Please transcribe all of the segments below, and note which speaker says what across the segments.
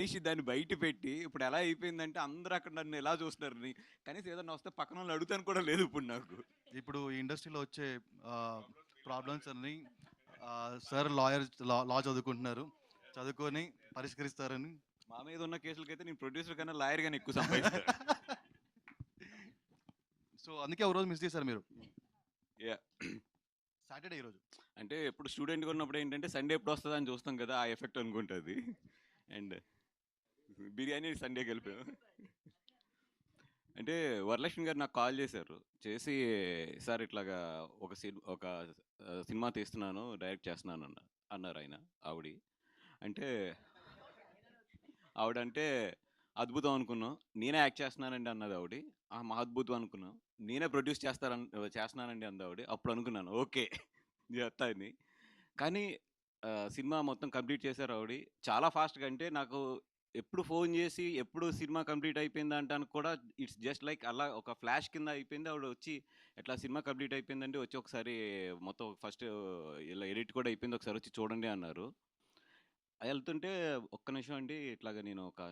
Speaker 1: తీసి దాన్ని బయట పెట్టి ఇప్పుడు ఎలా అయిపోయిందంటే అందరూ అక్కడ నన్ను ఎలా చూస్తున్నారు కనీసం ఏదన్నా వస్తే పక్కన వాళ్ళు అడుగుతాను కూడా లేదు ఇప్పుడు నాకు.
Speaker 2: ఇప్పుడు ఈ ఇండస్ట్రీలో వచ్చే ప్రాబ్లమ్స్ అన్ని సార్ లా చదువుకుంటున్నారు, చదువుకొని పరిష్కరిస్తారని.
Speaker 1: మా మీద ఉన్న కేసులకైతే నేను ప్రొడ్యూసర్ కన్నా లాయర్ గానే ఎక్కువ సంపాదిస్తాను.
Speaker 2: సో అందుకే ఒక రోజు మిస్ చేశారు మీరు.
Speaker 1: యా
Speaker 2: సాటర్డే ఈరోజు.
Speaker 1: అంటే ఎప్పుడు స్టూడెంట్గా ఉన్నప్పుడు ఏంటంటే సండే ఎప్పుడు వస్తుందా అని చూస్తాం కదా, ఆ ఎఫెక్ట్ అనుకుంటుంది. అండ్ బిర్యానీ సండే కలిపాం. అంటే వరలక్ష్మి గారు నాకు కాల్ చేశారు, చేసి సార్ ఇట్లాగా ఒక సినిమా తీస్తున్నాను, డైరెక్ట్ చేస్తున్నాను అన్నారు ఆయన. అంటే ఆవిడంటే అద్భుతం అనుకున్నాం. నేనే యాక్ట్ చేస్తున్నానండి అన్నది ఆవిడ. మా అద్భుతం అనుకున్నాం. నేనే ప్రొడ్యూస్ చేస్తున్నానండి అంది ఆవిడ. అప్పుడు అనుకున్నాను ఓకే చేస్తా అని. కానీ సినిమా మొత్తం కంప్లీట్ చేశారు ఆవిడ చాలా ఫాస్ట్గా. అంటే నాకు ఎప్పుడు ఫోన్ చేసి ఎప్పుడు సినిమా కంప్లీట్ అయిపోయింది అంటానికి కూడా ఇట్స్ జస్ట్ లైక్ అలా ఒక ఫ్లాష్ కింద అయిపోయింది. ఆవిడ వచ్చి ఎట్లా సినిమా కంప్లీట్ అయిపోయిందండి, వచ్చి ఒకసారి మొత్తం ఫస్ట్ ఇలా ఎడిట్ కూడా అయిపోయింది, ఒకసారి వచ్చి చూడండి అన్నారు. వెళ్తుంటే ఒక్క నిమిషం అండి ఇట్లాగా నేను ఒక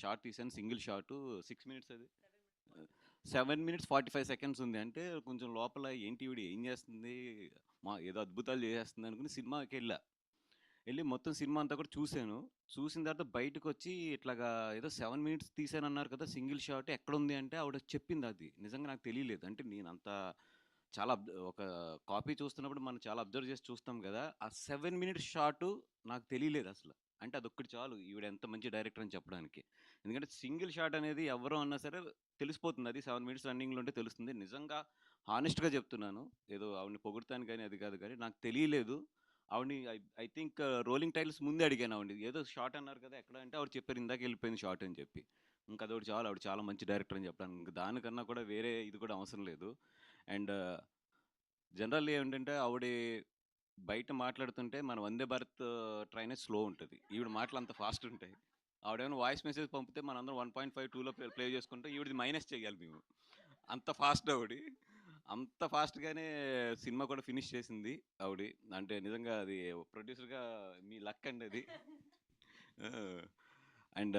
Speaker 1: షార్ట్ తీసాను, సింగిల్ షాటు 6 మినిట్స్, అది 7 మినిట్స్ 45 సెకండ్స్ ఉంది. అంటే కొంచెం లోపల ఏంటి ఈవిడ ఏం చేస్తుంది, ఏదో అద్భుతాలు చేసేస్తుంది అనుకుని సినిమాకి వెళ్ళి మొత్తం సినిమా అంతా కూడా చూశాను. చూసిన తర్వాత బయటకు వచ్చి ఇట్లాగా ఏదో 7 మినిట్స్ తీసాను అన్నారు కదా సింగిల్ షాట్, ఎక్కడుంది అంటే ఆవిడ చెప్పింది. అది నిజంగా నాకు తెలియలేదు. అంటే నేను అంత చాలా ఒక కాపీ చూస్తున్నప్పుడు మనం చాలా అబ్జర్వ్ చేసి చూస్తాం కదా, ఆ 7 మినిట్స్ షాటు నాకు తెలియలేదు అసలు. అంటే అదొక్కటి చాలు ఈవిడ ఎంత మంచి డైరెక్టర్ అని చెప్పడానికి. ఎందుకంటే సింగిల్ షాట్ అనేది ఎవరో అన్నా సరే తెలిసిపోతుంది, అది 7 మినిట్స్ రన్నింగ్లో ఉంటే తెలుస్తుంది. నిజంగా హానెస్ట్గా చెప్తున్నాను, ఏదో ఆవిడని పొగుడుతాను కానీ అది కాదు, కానీ నాకు తెలియలేదు. ఆవిడని ఐ థింక్ రోలింగ్ టైల్స్ ముందే అడిగాను ఆవిడ, ఏదో షార్ట్ అన్నారు కదా ఎక్కడ అంటే, ఆవిడ చెప్పారు ఇందాక వెళ్ళిపోయింది షార్ట్ అని చెప్పి. ఇంకా అదొకటి చాలు, ఆవిడ చాలా మంచి డైరెక్టర్ అని చెప్పడానికి. ఇంకా దానికన్నా కూడా వేరే ఇది కూడా అవసరం లేదు. అండ్ జనరల్ ఏంటంటే ఆవిడ బయట మాట్లాడుతుంటే మన వందే భారత్ ట్రైనే స్లో ఉంటుంది, ఈవిడ మాటలు అంత ఫాస్ట్ ఉంటాయి. ఆవిడేమైనా వాయిస్ మెసేజ్ పంపితే మనందరం 1.52లో ప్లే చేసుకుంటే ఈవిడది మైనస్ చేయాలి మేము, అంత ఫాస్ట్ ఆవిడ. అంత ఫాస్ట్గానే సినిమా కూడా ఫినిష్ చేసింది ఆవిడ. అంటే నిజంగా అది ప్రొడ్యూసర్గా మీ లక్ అండి అది. అండ్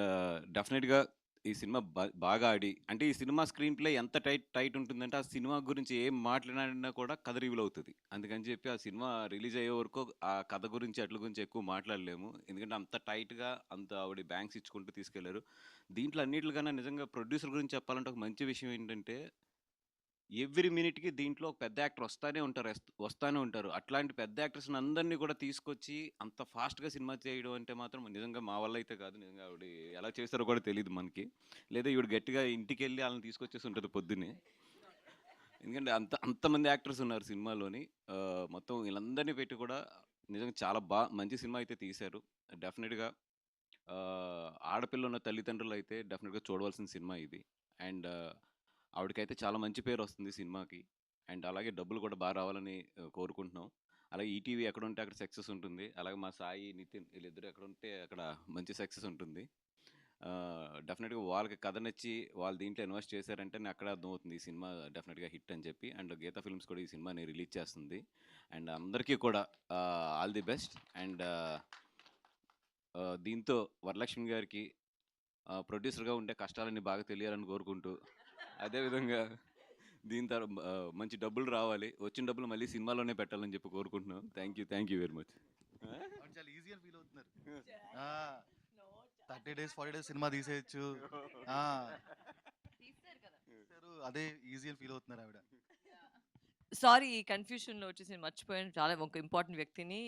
Speaker 1: డెఫినెట్గా ఈ సినిమా బాగా ఆడి, అంటే ఈ సినిమా స్క్రీన్ ప్లే ఎంత టైట్ ఉంటుందంటే ఆ సినిమా గురించి ఏం మాట్లాడినా కూడా కథ రివీల్ అవుతుంది. అందుకని చెప్పి ఆ సినిమా రిలీజ్ అయ్యే వరకు ఆ కథ గురించి అట్ల గురించి ఎక్కువ మాట్లాడలేము, ఎందుకంటే అంత టైట్గా అంత ఆవిడ బ్యాంక్స్ ఇచ్చుకుంటూ తీసుకెళ్లారు. దీంట్లో అన్నిటికన్నా నిజంగా ప్రొడ్యూసర్ గురించి చెప్పాలంటే ఒక మంచి విషయం ఏంటంటే, ఎవ్రీ మినిట్కి దీంట్లో ఒక పెద్ద యాక్టర్ వస్తానే ఉంటారు. అట్లాంటి పెద్ద యాక్టర్స్ని అందరినీ కూడా తీసుకొచ్చి అంత ఫాస్ట్గా సినిమా చేయడం అంటే మాత్రం నిజంగా మా వల్ల అయితే కాదు. నిజంగా ఆవిడ ఎలా చేస్తారో కూడా తెలియదు మనకి. లేదా ఈవిడ గట్టిగా ఇంటికి వెళ్ళి వాళ్ళని తీసుకొచ్చేసి ఉంటుంది పొద్దున్నే. ఎందుకంటే అంతమంది యాక్టర్స్ ఉన్నారు సినిమాలోని. మొత్తం వీళ్ళందరినీ పెట్టి కూడా నిజంగా చాలా మంచి సినిమా అయితే తీశారు. డెఫినెట్గా ఆడపిల్ల ఉన్న తల్లిదండ్రులు అయితే డెఫినెట్గా చూడవలసిన సినిమా ఇది. అండ్ ఆవిడకైతే చాలా మంచి పేరు వస్తుంది సినిమాకి. అండ్ అలాగే డబ్బులు కూడా బాగా రావాలని కోరుకుంటున్నాం. అలాగే ఈటీవీ ఎక్కడ ఉంటే అక్కడ సక్సెస్ ఉంటుంది. అలాగే మా సాయి, నితిన్ వీళ్ళిద్దరూ ఎక్కడ ఉంటే అక్కడ మంచి సక్సెస్ ఉంటుంది. డెఫినెట్గా వాళ్ళకి కథ నచ్చి వాళ్ళు దీంట్లో ఇన్వెస్ట్ చేశారంటే నాకు అక్కడ అర్థమవుతుంది ఈ సినిమా డెఫినెట్గా హిట్ అని చెప్పి. అండ్ గీతా ఫిల్మ్స్ కూడా ఈ సినిమాని రిలీజ్ చేస్తుంది. అండ్ అందరికీ కూడా ఆల్ ది బెస్ట్. అండ్ దీంతో వరలక్ష్మి గారికి ప్రొడ్యూసర్గా ఉండే కష్టాలన్నీ బాగా తెలియాలని కోరుకుంటూ, అదేవిధంగా దీని తర్వాత మంచి డబ్బులు రావాలి, వచ్చిన డబ్బులు మళ్ళీ సినిమాలోనే పెట్టాలని చెప్పి కోరుకుంటున్నాం. Thank you very much.
Speaker 2: చాలా ఈజీ అని ఫీల్ అవుతున్నారు. 30 days 40 days సినిమా తీసేయచ్చు, అదే ఈజీ అని ఫీల్ అవుతున్నారు ఆవిడ.
Speaker 3: సారీ, ఈ కన్ఫ్యూషన్ లో వచ్చేసి నేను మర్చిపోయాను చాలా ఒక ఇంపార్టెంట్ వ్యక్తిని.